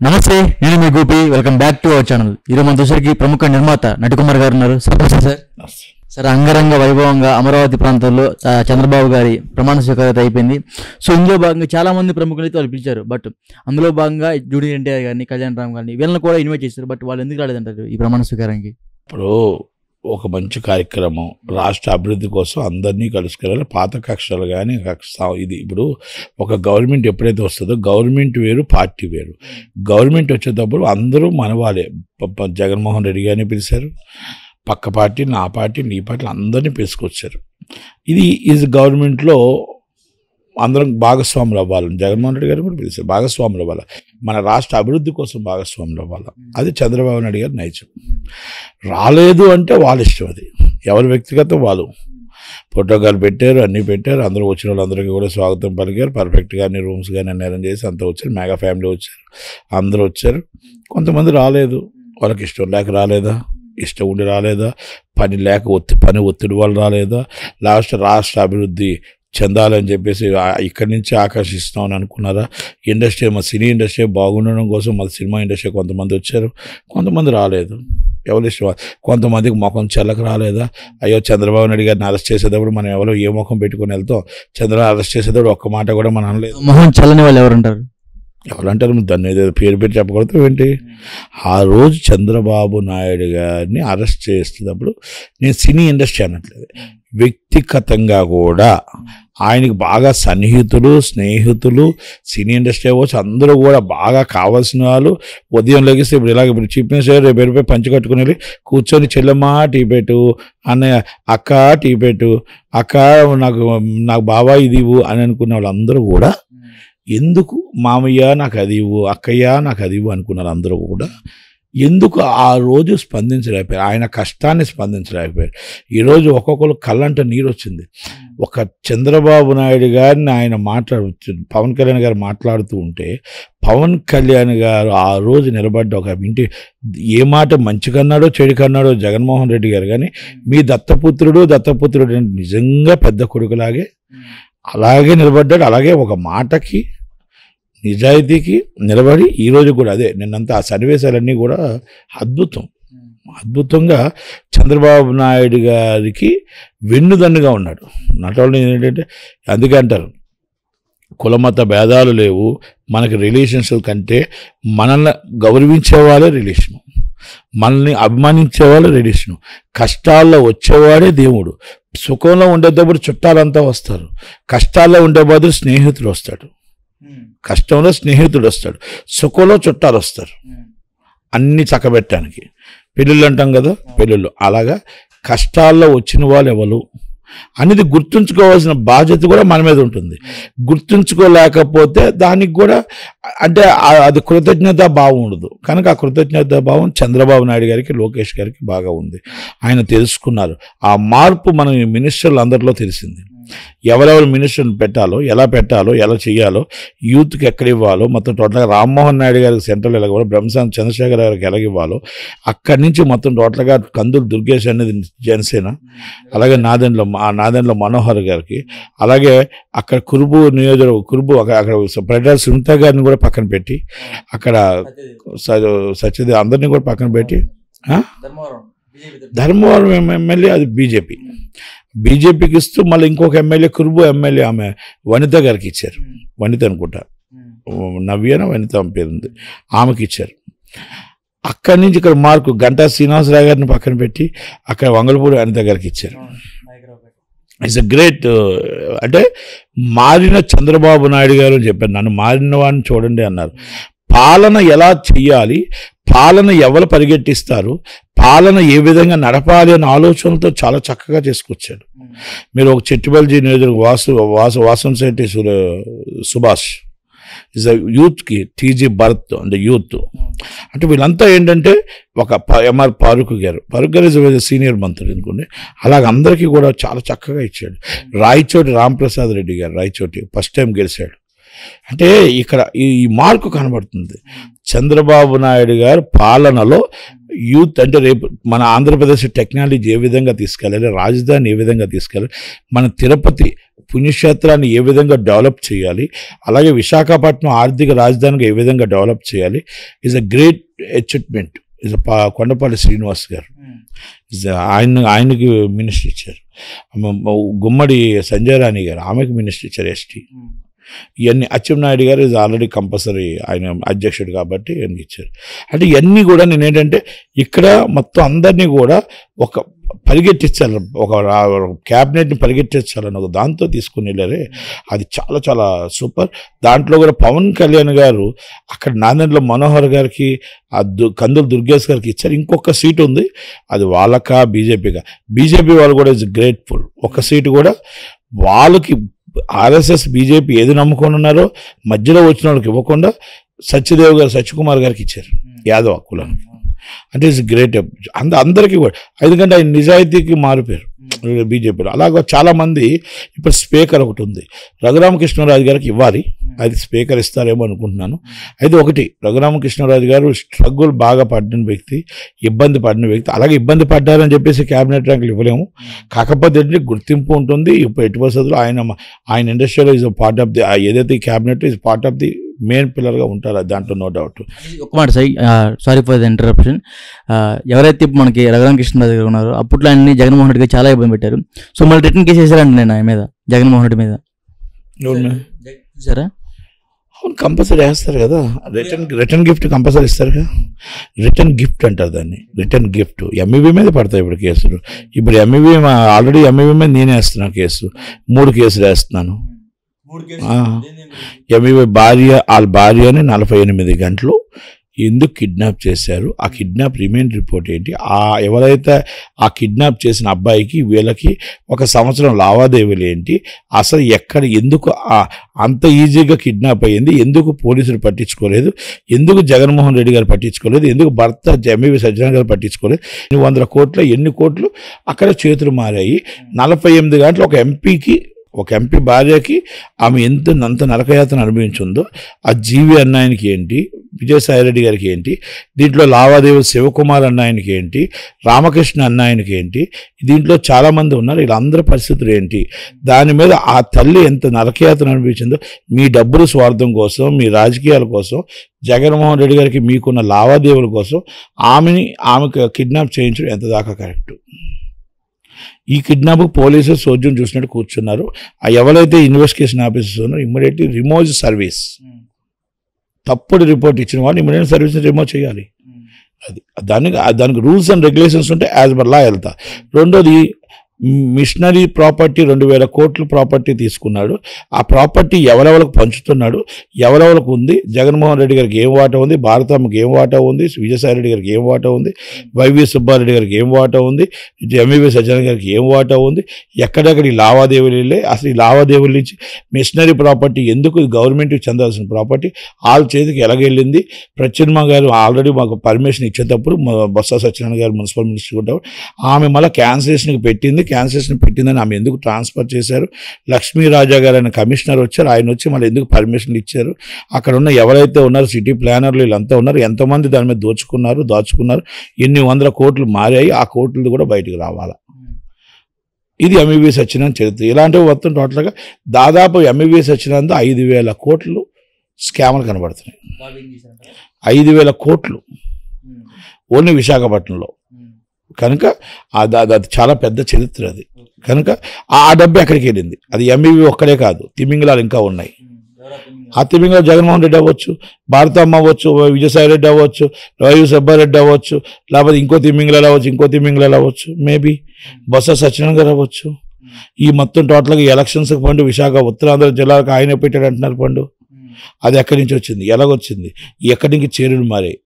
నమస్తే, నేను మీ Gopi. Welcome back to our channel. ఈరోజు మన దోసరికి ప్రముఖ నిర్మాత నటికుమార్ గారు ఉన్నారు. సార్ సార్ అంగరంగ వైభవంగా అమరావతి ప్రాంతంలో చంద్రబాబు గారి ప్రమాణ స్వీకారం అయిపోయింది. సో ఇందులో భాగంగా చాలా మంది ప్రముఖులు అయితే వాళ్ళు పిలిచారు. బట్ అందులో భాగంగా జూనియర్ ఎన్టీఆర్ గారిని, కళ్యాణ్ రామ్ గారిని వీళ్ళని కూడా ఇన్వైట్ చేశారు. బట్ వాళ్ళు ఎందుకు రాలేదంటారు ఈ ప్రమాణ స్వీకారానికి? ఇప్పుడు ఒక మంచి కార్యక్రమం రాష్ట్ర అభివృద్ధి కోసం అందరినీ కలుసుకెళ్ళాలి. పాత కక్షలు కానీ ఇది ఇప్పుడు ఒక గవర్నమెంట్ ఎప్పుడైతే వస్తుందో గవర్నమెంట్ వేరు, పార్టీ వేరు. గవర్నమెంట్ వచ్చేటప్పుడు అందరూ మనవాళ్ళే. జగన్మోహన్ రెడ్డి గారిని పిలిచారు, పక్క పార్టీ, నా పార్టీ, నీ పార్టీ అందరినీ పిలుచుకొచ్చారు. ఇది గవర్నమెంట్లో అందరం భాగస్వాములు అవ్వాలని జగన్మోహన్ రెడ్డి గారు కూడా పిలిచారు. భాగస్వాములు అవ్వాలి, మన రాష్ట్ర అభివృద్ధి కోసం భాగస్వాములు అవ్వాలి. అది చంద్రబాబు నాయుడు గారి నైజం. రాలేదు అంటే వాళ్ళ ఇష్టం, అది ఎవరి వ్యక్తిగతం వాళ్ళు. ప్రోటోకాల్ పెట్టారు, అన్నీ పెట్టారు. అందరూ వచ్చిన వాళ్ళందరికీ కూడా స్వాగతం పలికారు. పర్ఫెక్ట్గా అన్ని రూమ్స్ కానీ అన్ని అరేంజ్ చేసి అంతా వచ్చారు. మెగా ఫ్యామిలీ వచ్చారు, అందరూ వచ్చారు. కొంతమంది రాలేదు, వాళ్ళకి ఇష్టం లేక రాలేదా, ఇష్టం ఉండి రాలేదా, పని లేక పని ఒత్తిడి వల్ల రాలేదా, రాష్ట్ర అభివృద్ధి చెందాలని చెప్పేసి ఇక్కడి నుంచి ఆకర్షిస్తామని అనుకున్నారా? ఇండస్ట్రీ, మా సినీ ఇండస్ట్రీ బాగుండడం కోసం మన సినిమా ఇండస్ట్రీ కొంతమంది వచ్చారు, కొంతమంది రాలేదు. ఎవరు ఇష్టం? కొంతమందికి ముఖం చెల్లక రాలేదా? అయ్యో చంద్రబాబు నాయుడు గారిని అరెస్ట్ చేసేటప్పుడు మనం ఎవరో ఏ ముఖం పెట్టుకుని వెళ్తాం, చంద్రబాబు అరెస్ట్ చేసేటప్పుడు ఒక్క మాట కూడా మనం అనలేదు. మొహం చల్లని వాళ్ళు ఎవరంటారు? ఎవరంటారు? దాన్ని ఏదో పేరు పెట్టి చెప్పకూడదు ఏంటి? ఆ రోజు చంద్రబాబు నాయుడు గారిని అరెస్ట్ చేసేటప్పుడు నేను సినీ ఇండస్ట్రీ అనట్లేదు, వ్యక్తిగతంగా కూడా ఆయనకి బాగా సన్నిహితులు, స్నేహితులు, సినీ ఇండస్ట్రీ అవ్వచ్చు, అందరూ కూడా బాగా కావాల్సిన వాళ్ళు. ఉదయం లెగిస్తే ఇప్పుడు చీఫ్ మినిస్టర్ రేపు వెళ్ళిపోయి పంచి కట్టుకుని కూర్చొని చెల్లెమ్మ టీ పెట్టు, అన్నయ్య అక్క టీ పెట్టు, అక్క నాకు బాబా ఇది ఇవ్వు అని అనుకున్న వాళ్ళందరూ కూడా ఎందుకు మామయ్య నాకు అది ఇవ్వు, అక్కయ్య నాకు అది ఇవ్వు అనుకున్నారు. అందరూ కూడా ఎందుకు ఆ రోజు స్పందించలేకపోయారు, ఆయన కష్టాన్ని స్పందించలేకపోయారు. ఈరోజు ఒక్కొక్కరు కళ్ళంట నీరు వచ్చింది. ఒక చంద్రబాబు నాయుడు గారిని ఆయన పవన్ కళ్యాణ్ గారు మాట్లాడుతూ ఉంటే, పవన్ కళ్యాణ్ గారు ఆ రోజు నిలబడ్డ ఒక ఇంటి ఏ మాట మంచి కన్నాడో చెడు కన్నాడో జగన్మోహన్ రెడ్డి గారు, కానీ మీ దత్తపుత్రుడు అంటే నిజంగా పెద్ద కొడుకులాగే అలాగే నిలబడ్డాడు. అలాగే ఒక మాటకి నిజాయితీకి నిలబడి ఈరోజు కూడా అదే నిన్నంతా ఆ సన్నివేశాలన్నీ కూడా అద్భుతంగా చంద్రబాబు నాయుడు గారికి వెన్నుదన్నుగా ఉన్నాడు. నాట్ ఓన్లీ ఏంటంటే అందుకే అంటారు కులమత భేదాలు లేవు మనకి, రిలేషన్స్ కంటే మనల్ని గౌరవించే వాళ్ళే రిలేషను, మనల్ని అభిమానించే వాళ్ళే రిలేషను. కష్టాల్లో వచ్చేవాడే దేవుడు. సుఖంలో ఉండేటప్పుడు చుట్టాలంతా వస్తారు, కష్టాల్లో ఉండే బదులు స్నేహితుడు వస్తాడు. కష్టంలో స్నేహితుడు వస్తాడు, సుఖంలో చుట్టాలు వస్తారు, అన్ని చక్కబెట్టడానికి. పెళ్ళిళ్ళు అంటాం కదా, పెళ్ళిళ్ళు అలాగా కష్టాల్లో వచ్చిన వాళ్ళు ఎవరు అనేది గుర్తుంచుకోవాల్సిన బాధ్యత కూడా మన మీద ఉంటుంది. గుర్తుంచుకోలేకపోతే దానికి కూడా అంటే అది కృతజ్ఞత భావం ఉండదు. కనుక ఆ కృతజ్ఞత భావం చంద్రబాబు నాయుడు గారికి, లోకేష్ గారికి బాగా ఉంది. ఆయన తెలుసుకున్నారు. ఆ మార్పు మన మినిస్టర్లు అందరిలో తెలిసింది. ఎవరెవరు మినిస్టర్ని పెట్టాలో, ఎలా చేయాలో, యూత్కి ఎక్కడ ఇవ్వాలో, మొత్తం టోటల్గా రామ్మోహన్ నాయుడు గారికి సెంట్రల్ ఎలాగో, బ్రహ్మసాని చంద్రశేఖర్ గారికి ఎలాగివ్వాలో, అక్కడి నుంచి మొత్తం టోటల్గా కందులు దుర్గేష్ అనేది జనసేన, అలాగే నాదెండ్ల మనోహర్ గారికి, అలాగే అక్కడ కురుబు అక్కడ ప్రజల సునీత గారిని కూడా పక్కన పెట్టి, అక్కడ సత్యదేవ్ అందరినీ కూడా పక్కన పెట్టి, ధర్మవరం ఎమ్మెల్యే అది బీజేపీకి ఇస్తూ మళ్ళీ ఇంకొక ఎమ్మెల్యే కురుబు ఎమ్మెల్యే ఆమె వనిత గారికి ఇచ్చారు. వనిత అనుకుంటా, వనిత పేరుంది, ఆమెకి ఇచ్చారు. అక్కడి నుంచి ఇక్కడ మార్కు గంటా శ్రీనివాసరావు గారిని పక్కన పెట్టి అక్కడ వంగలపూడి అనిత గారికి ఇచ్చారు. It's a great. అంటే మారిన చంద్రబాబు నాయుడు గారు అని చెప్పారు, నన్ను మారిన వాడిని చూడండి అన్నారు. పాలన ఎలా చెయ్యాలి, పాలన ఎవరు పరిగెట్టిస్తారు, పాలన ఏ విధంగా నడపాలి అనే ఆలోచనలతో చాలా చక్కగా చేసుకొచ్చాడు. మీరు ఒక చెట్టుబల్జీ నియోజకవర్గం వాసంశెట్టి సుభాష్ ఇస్ యూత్కి టీజీ భరత్ అంటే యూత్ అంటే వీళ్ళంతా ఏంటంటే ఒక ఎంఆర్ ఫారూక్ గారు ఇస్ సీనియర్ మంత్రి అనుకోండి, అలాగ అందరికీ కూడా చాలా చక్కగా ఇచ్చాడు. రాయచోటి రాంప్రసాద్ రెడ్డి గారు ఫస్ట్ టైం గెలిచాడు. అంటే ఇక్కడ ఈ మార్కు కనబడుతుంది. చంద్రబాబు నాయుడు గారు పాలనలో యూత్ అంటే రేపు మన ఆంధ్రప్రదేశ్ టెక్నాలజీ ఏ విధంగా తీసుకెళ్ళాలి, రాజధాని ఏ విధంగా తీసుకెళ్ళాలి, మన తిరుపతి పుణ్యక్షేత్రాన్ని ఏ విధంగా డెవలప్ చేయాలి, అలాగే విశాఖపట్నం ఆర్థిక రాజధానిగా ఏ విధంగా డెవలప్ చేయాలి is a great achievement. Is Kondapalli Srinivas గారు ఆయనకి మినిస్టర్ ఇచ్చారు. గుమ్మడి సంజయ్ రాణి గారు ఆమెకు మినిస్టర్ ఇచ్చారు ఎస్టీ. ఇవన్నీ అచ్చెన్నాయుడు గారు ఇస్ ఆల్రెడీ కంపల్సరీ ఆయన అధ్యక్షుడు కాబట్టి ఇవన్నీ ఇచ్చారు. అంటే ఇవన్నీ కూడా నేను ఏంటంటే ఇక్కడ మొత్తం అందరినీ కూడా ఒక పరిగెట్టించాలి, ఒక క్యాబినెట్ని పరిగెట్టించాలని ఒక దాంతో తీసుకుని వెళ్ళారే, అది చాలా చాలా సూపర్. దాంట్లో కూడా పవన్ కళ్యాణ్ గారు అక్కడ నాదెండ్ల మనోహర్ గారికి కందుల దుర్గేష్ గారికి ఇచ్చారు. ఇంకొక సీటు ఉంది, అది వాళ్ళకా బీజేపీగా, బీజేపీ వాళ్ళు కూడా ఇస్ గ్రేట్ఫుల్. ఒక సీటు కూడా వాళ్ళకి ఆర్ఎస్ఎస్ బీజేపీ ఏది నమ్ముకొని ఉన్నారో మధ్యలో వచ్చిన వాళ్ళకి ఇవ్వకుండా సత్యకుమార్ గారికి ఇచ్చారు, యాదవ్ కులానికి. అంటే ఇట్స్ గ్రేట్. అందరికీ కూడా ఎందుకంటే ఆయన నిజాయితీకి మారిపోయారు బీజేపీలో. అలాగే చాలామంది ఇప్పుడు స్పీకర్ ఒకటి ఉంది, రఘురామకృష్ణరాజు గారికి ఇవ్వాలి, అది స్పీకర్ ఇస్తారేమో అనుకుంటున్నాను. అయితే ఒకటి, రఘురామకృష్ణరాజు గారు స్ట్రగుల్ బాగా పడిన వ్యక్తి, ఇబ్బంది పడిన వ్యక్తి. అలాగే ఇబ్బంది పడ్డారని చెప్పేసి క్యాబినెట్ ర్యాంకులు ఇవ్వలేము. కాకపోతే గుర్తింపు ఉంటుంది. ఇప్పుడు ఎట్టి పరిస్థితుల్లో ఆయన ఇండస్ట్రీలో ఈజ్ పార్ట్ ఆఫ్ ది, ఏదైతే cabinet is part of the main పిల్లర్గా ఉంటారు, దాంట్లో నో డౌట్. ఒక మాట సారీ ఫర్ ది ఇంటరప్షన్. ఎవరైతే ఇప్పుడు మనకి రఘురామకృష్ణరాజు గారు ఉన్నారో అప్పట్లో ఆయన్ని జగన్మోహన్ రెడ్డి గారు చాలా ఇబ్బంది పెట్టారు. సో మళ్ళీ రిటర్న్ కేసు వేసారండి నేను ఆయన మీద, జగన్మోహన్ రెడ్డి మీద. చూసారా? అవును, కంపల్సరీ వేస్తారు కదా. రిటర్న్ గిఫ్ట్ కంపల్సరీ ఇస్తారు కదా. రిటర్న్ గిఫ్ట్ అంటారు దాన్ని, రిటర్న్ గిఫ్ట్. ఎంఈవి మీద పడతాయి ఇప్పుడు కేసులు. ఇప్పుడు ఎంఈవి ఆల్రెడీ ఎంఈవి మీద నేనే వేస్తున్నాను కేసు, 3 కేసులు వేస్తున్నాను. ఎంఈవి వాళ్ళ భార్యని 48 గంటలు ఎందుకు కిడ్నాప్ చేశారు, ఆ కిడ్నాప్ రిమైండ్ రిపోర్ట్ ఏంటి, ఎవరైతే ఆ కిడ్నాప్ చేసిన అబ్బాయికి వీళ్ళకి 1 సంవత్సరం లావాదేవీలు ఏంటి, అసలు ఎందుకు అంత ఈజీగా కిడ్నాప్ అయ్యింది, ఎందుకు పోలీసులు పట్టించుకోలేదు, ఎందుకు జగన్మోహన్ రెడ్డి గారు పట్టించుకోలేదు, ఎందుకు భర్త ఎంఈవి సజ్జనార్ గారు పట్టించుకోలేదు, 100 కోట్లు ఎన్ని కోట్లు అక్కడ చేతులు మారాయి. 48 గంటలు ఒక ఎంపీ భార్యకి ఆమె అంత నరకయాతన అనుభవించిందో, ఆ జీవి అన్నాయనికి ఏంటి, విజయసాయిరెడ్డి గారికి ఏంటి, దీంట్లో లావాదేవీ శివకుమార్ అన్నాయనికి ఏంటి, రామకృష్ణ అన్నాయనికి ఏంటి, దీంట్లో చాలామంది ఉన్నారు, వీళ్ళందరి పరిస్థితులు ఏంటి, దాని మీద ఆ తల్లి ఎంత నరకయాతన అనిపించిందో, మీ డబ్బుల స్వార్థం కోసం, మీ రాజకీయాల కోసం, జగన్మోహన్ రెడ్డి గారికి మీకున్న లావాదేవీల కోసం ఆమెకు కిడ్నాప్ చేయించడం ఎంత దాకా కరెక్ట్. ఈ కిడ్నాప్ పోలీసులు సోద్యం చూసినట్టు కూర్చున్నారు. ఎవరైతే ఇన్వెస్టిగేషన్ ఆఫీసర్స్ ఉన్నారో ఇమ్మీడియట్లీ రిమోవ్ సర్వీస్, తప్పుడు రిపోర్ట్ ఇచ్చిన వాళ్ళు ఇమ్మీడియట్ సర్వీస్ రిమూవ్ చేయాలి. అది దానికి రూల్స్ అండ్ రెగ్యులేషన్స్ ఉంటే యాజ్ పర్ లా వెళ్తా. రెండోది, మిషనరీ ప్రాపర్టీ 2000 కోట్లు ప్రాపర్టీ తీసుకున్నాడు. ఆ ప్రాపర్టీ ఎవరెవరికి పంచుతున్నాడు, ఎవరెవరికి ఉంది, జగన్మోహన్ రెడ్డి గారికి ఏం వాటా ఉంది, భారతమ్మకి ఏం వాటా ఉంది, విజయసాయిరెడ్డి గారికి ఏం వాటా ఉంది, వైవి సుబ్బారెడ్డి గారికి ఏం వాటా ఉంది, ఎంఈవి సజ్జనార్ గారికి ఏం వాటా ఉంది, ఎక్కడెక్కడ ఈ లావాదేవీలు వెళ్ళాయి, అసలు ఈ లావాదేవీల నుంచి మిషనరీ ప్రాపర్టీ ఎందుకు గవర్నమెంట్కి చెందాల్సిన ప్రాపర్టీ వాళ్ళ చేతికి ఎలాగెళ్ళింది. ప్రత్యున్మ గారు ఆల్రెడీ మాకు పర్మిషన్ ఇచ్చేటప్పుడు బొత్స సత్యనారాయణ గారు మున్సిపల్ మినిస్టర్ ఉంటారు, ఆమె మళ్ళీ క్యాన్సిలేషన్కి పెట్టిందని ఆమె ఎందుకు ట్రాన్స్ఫర్ చేశారు. లక్ష్మీరాజా గారు అనే కమిషనర్ వచ్చారు, ఆయన వచ్చి మళ్ళీ ఎందుకు పర్మిషన్లు ఇచ్చారు. అక్కడ ఉన్న ఎవరైతే ఉన్నారో సిటీ ప్లానర్లు వీళ్ళంతా ఉన్నారు, ఎంతమంది దాని మీద దాచుకున్నారు, ఎన్ని 100 కోట్లు మారాయి, ఆ కోట్లు కూడా బయటకు రావాలా. ఇది ఎంఈవి సత్యనారాయణ చరిత్ర. ఇలాంటివి మొత్తం టోటల్గా దాదాపు ఎంఈవి సత్యనారాయణ 5,000 కోట్లు స్కామ్లు కనబడుతున్నాయి. 5,000 కోట్లు ఓన్లీ విశాఖపట్నంలో. కనుక అది చాలా పెద్ద చరిత్ర. అది కనుక ఆ డబ్బు ఎక్కడికి వెళ్ళింది, అది ఎంఈవి ఒక్కడే కాదు, తిమింగలాలు ఇంకా ఉన్నాయి. ఆ తిమింగలాలు జగన్మోహన్ రెడ్డి అవ్వచ్చు, భారతమ్మ అవ్వచ్చు, విజయసాయిరెడ్డి అవ్వచ్చు, వైవి సుబ్బారెడ్డి అవ్వచ్చు, లేకపోతే ఇంకో తిమింగలాలు అవ్వచ్చు, మేబీ బొత్స సత్యనారాయణ గారు అవ్వచ్చు. ఈ మొత్తం టోటల్గా ఎలక్షన్స్కి ఫండ్ విశాఖ ఉత్తరాంధ్ర జిల్లాలకు ఆయన పెట్టాడు అంటున్నారు ఫండ్. అది ఎక్కడి నుంచి వచ్చింది, ఎలాగొచ్చింది, ఎక్కడి నుంచి చేరుడు మారాయి,